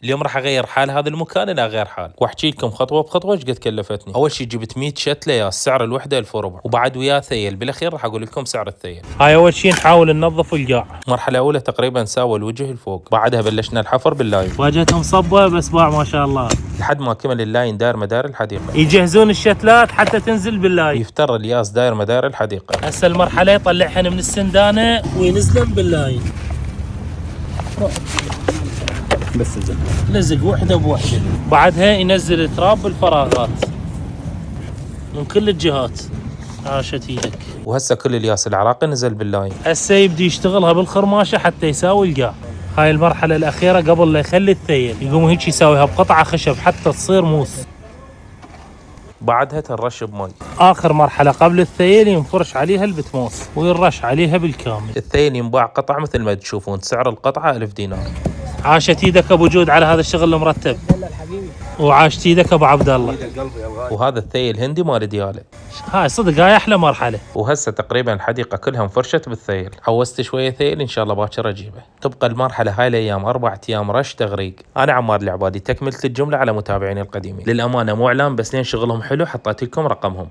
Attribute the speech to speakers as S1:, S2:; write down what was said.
S1: اليوم راح اغير حال هذا المكان الى غير حال، واحكي لكم خطوه بخطوه ايش قد كلفتني. اول شيء جبت 100 شتله ياس، سعر الوحده 1000 وربع، وبعد وياه ثيل. بالاخير راح اقول لكم سعر الثيل.
S2: هاي اول شيء نحاول ننظف القاع.
S1: مرحله اولى تقريبا ساوى الوجه الفوق، بعدها بلشنا الحفر باللاين.
S2: واجهتهم صبه بس باع ما شاء الله،
S1: لحد ما كمل اللاين داير مدار الحديقه.
S2: يجهزون الشتلات حتى تنزل باللاين.
S1: يفتر الياس داير مدار الحديقه.
S2: هسه المرحله يطلعهن من السندانه وينزلن باللاين.
S1: بس
S2: لزق وحده بوحده. بعدها ينزل التراب بالفراغات من كل الجهات. عاشت ايدك.
S1: وهسه كل الياس العراقي نزل باللاين.
S2: هسه يبدي يشتغلها بالخرماشه حتى يساوي القاع. هاي المرحله الاخيره قبل لا يخلي الثيل، يقوم هيك يساويها بقطعه خشب حتى تصير موس.
S1: بعدها تنرش بمي.
S2: اخر مرحله قبل الثيل ينفرش عليها البتموس وينرش عليها بالكامل.
S1: الثيل ينباع قطع مثل ما تشوفون، سعر القطعه 1000 دينار.
S2: عاشت ايدك ابو جود على هذا الشغل المرتب. وعاشت ايدك ابو عبد الله.
S1: وهذا الثيل هندي مال دياله.
S2: هاي صدق هاي احلى مرحله.
S1: وهسه تقريبا الحديقه كلها انفرشت بالثيل. حوست شويه ثيل ان شاء الله باكر اجيبه. تبقى المرحله هاي الايام 4 ايام رش تغريق. انا عمار العبادي، تكمله الجمله على متابعيني القديمين. للامانه مو اعلان بس لين شغلهم حلو حطيت لكم رقمهم.